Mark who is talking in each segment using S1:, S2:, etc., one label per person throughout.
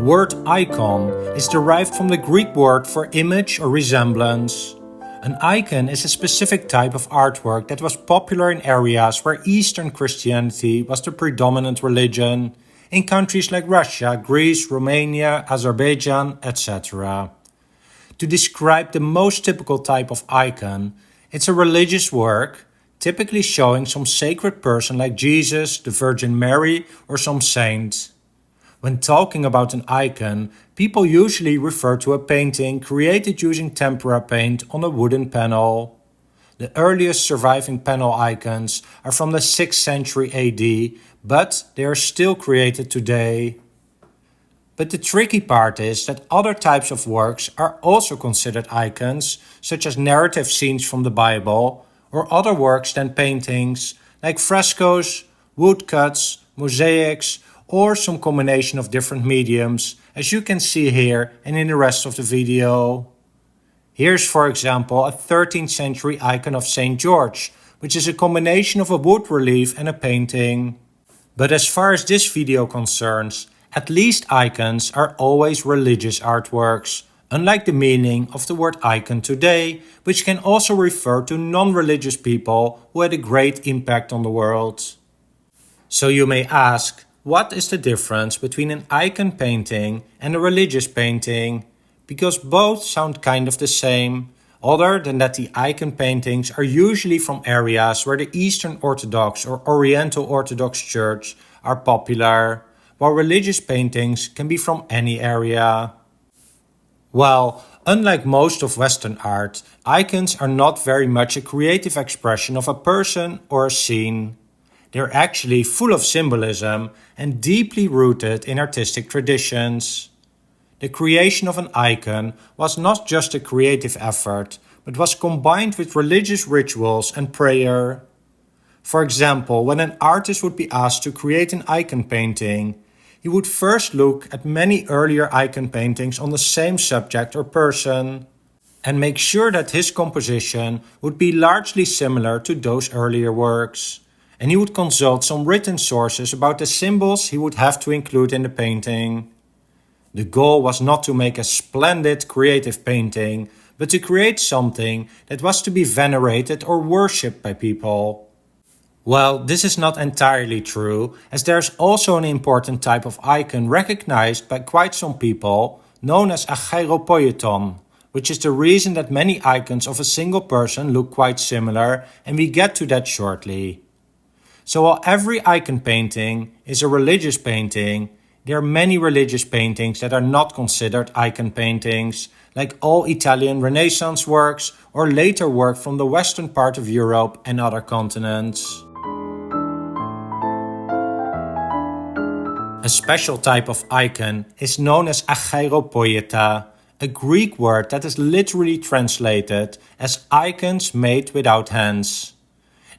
S1: word icon is derived from the Greek word for image or resemblance. An icon is a specific type of artwork that was popular in areas where Eastern Christianity was the predominant religion, in countries like Russia, Greece, Romania, Azerbaijan, etc. To describe the most typical type of icon, it's a religious work, typically showing some sacred person like Jesus, the Virgin Mary, or some saint. When talking about an icon, people usually refer to a painting created using tempera paint on a wooden panel. The earliest surviving panel icons are from the 6th century AD, but they are still created today. But the tricky part is that other types of works are also considered icons, such as narrative scenes from the Bible, or other works than paintings, like frescoes, woodcuts, mosaics, or some combination of different mediums, as you can see here and in the rest of the video. Here's for example a 13th century icon of St. George, which is a combination of a wood relief and a painting. But as far as this video concerns, at least icons are always religious artworks, unlike the meaning of the word icon today, which can also refer to non-religious people who had a great impact on the world. So you may ask, what is the difference between an icon painting and a religious painting? Because both sound kind of the same, other than that the icon paintings are usually from areas where the Eastern Orthodox or Oriental Orthodox Church are popular, while religious paintings can be from any area. Well, unlike most of Western art, icons are not very much a creative expression of a person or a scene. They're actually full of symbolism and deeply rooted in artistic traditions. The creation of an icon was not just a creative effort, but was combined with religious rituals and prayer. For example, when an artist would be asked to create an icon painting, he would first look at many earlier icon paintings on the same subject or person, and make sure that his composition would be largely similar to those earlier works. And he would consult some written sources about the symbols he would have to include in the painting. The goal was not to make a splendid creative painting, but to create something that was to be venerated or worshipped by people. Well, this is not entirely true, as there's also an important type of icon recognized by quite some people, known as Acheiropoieton, which is the reason that many icons of a single person look quite similar, and we get to that shortly. So while every icon painting is a religious painting, there are many religious paintings that are not considered icon paintings, like all Italian Renaissance works or later work from the western part of Europe and other continents. A special type of icon is known as Acheiropoieta, a Greek word that is literally translated as icons made without hands.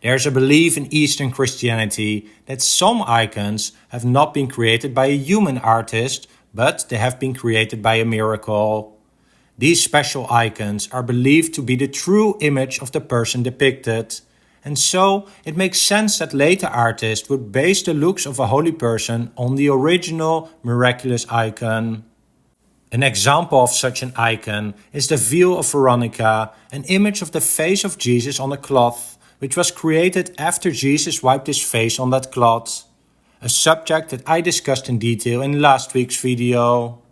S1: There's a belief in Eastern Christianity that some icons have not been created by a human artist, but they have been created by a miracle. These special icons are believed to be the true image of the person depicted, and so it makes sense that later artists would base the looks of a holy person on the original miraculous icon. An example of such an icon is the Veil of Veronica, an image of the face of Jesus on a cloth, which was created after Jesus wiped his face on that cloth, a subject that I discussed in detail in last week's video.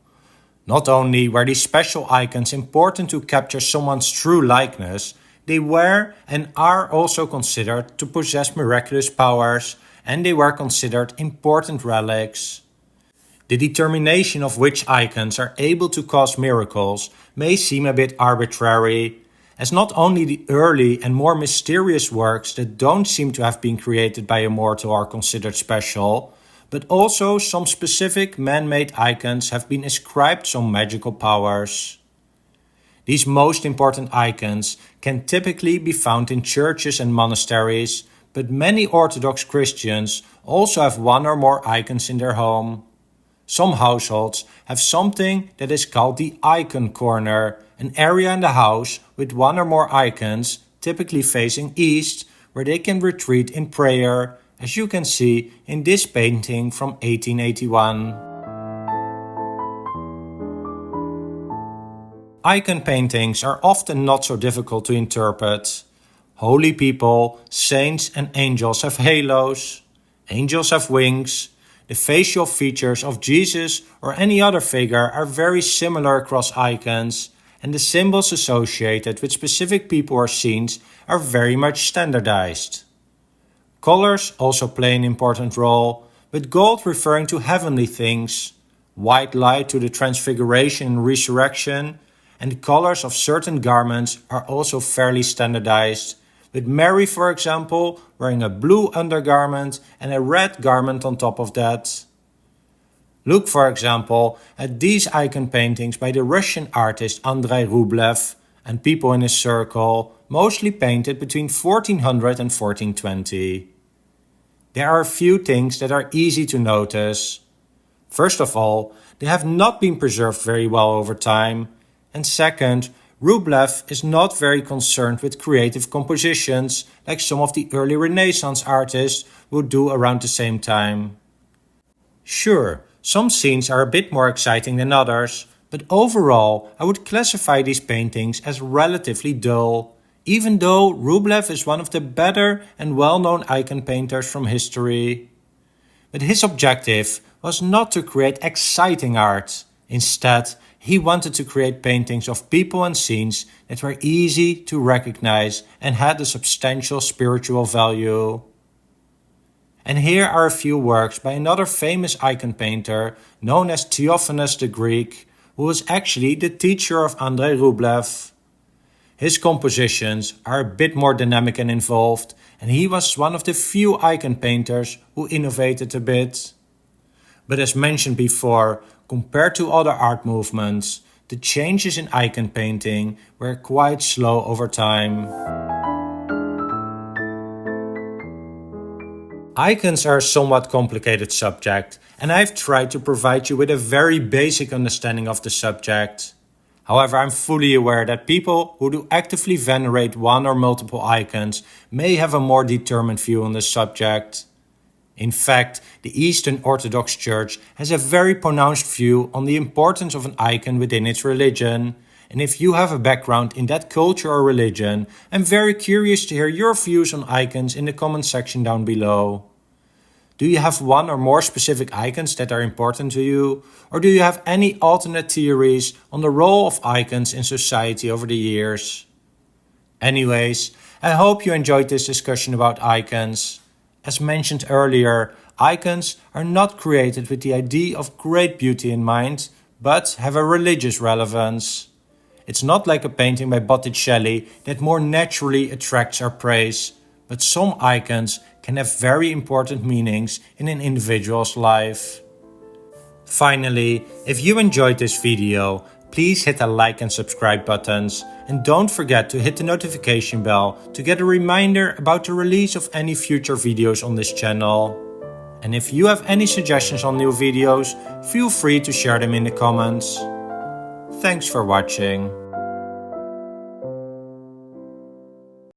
S1: Not only were these special icons important to capture someone's true likeness, they were and are also considered to possess miraculous powers, and they were considered important relics. The determination of which icons are able to cause miracles may seem a bit arbitrary, as not only the early and more mysterious works that don't seem to have been created by a mortal are considered special, but also some specific man-made icons have been ascribed some magical powers. These most important icons can typically be found in churches and monasteries, but many Orthodox Christians also have one or more icons in their home. Some households have something that is called the icon corner, an area in the house with one or more icons, typically facing east, where they can retreat in prayer, as you can see in this painting from 1881. Icon paintings are often not so difficult to interpret. Holy people, saints and angels have halos. Angels have wings. The facial features of Jesus or any other figure are very similar across icons, and the symbols associated with specific people or scenes are very much standardized. Colors also play an important role, with gold referring to heavenly things, white light to the transfiguration and resurrection, and the colors of certain garments are also fairly standardized, with Mary, for example, wearing a blue undergarment and a red garment on top of that. Look, for example, at these icon paintings by the Russian artist Andrei Rublev and people in his circle, mostly painted between 1400 and 1420. There are a few things that are easy to notice. First of all, they have not been preserved very well over time, and second, Rublev is not very concerned with creative compositions like some of the early Renaissance artists would do around the same time. Sure, some scenes are a bit more exciting than others, but overall I would classify these paintings as relatively dull, even though Rublev is one of the better and well-known icon painters from history. But his objective was not to create exciting art. Instead, he wanted to create paintings of people and scenes that were easy to recognize and had a substantial spiritual value. And here are a few works by another famous icon painter known as Theophanes the Greek, who was actually the teacher of Andrei Rublev. His compositions are a bit more dynamic and involved, and he was one of the few icon painters who innovated a bit. But as mentioned before, compared to other art movements, the changes in icon painting were quite slow over time. Icons are a somewhat complicated subject, and I've tried to provide you with a very basic understanding of the subject. However, I'm fully aware that people who do actively venerate one or multiple icons may have a more determined view on the subject. In fact, the Eastern Orthodox Church has a very pronounced view on the importance of an icon within its religion, and if you have a background in that culture or religion, I'm very curious to hear your views on icons in the comment section down below. Do you have one or more specific icons that are important to you, or do you have any alternate theories on the role of icons in society over the years? Anyways, I hope you enjoyed this discussion about icons. As mentioned earlier, icons are not created with the idea of great beauty in mind, but have a religious relevance. It's not like a painting by Botticelli that more naturally attracts our praise, but some icons can have very important meanings in an individual's life. Finally, if you enjoyed this video, please hit the like and subscribe buttons, and don't forget to hit the notification bell to get a reminder about the release of any future videos on this channel. And if you have any suggestions on new videos, feel free to share them in the comments. Thanks for watching.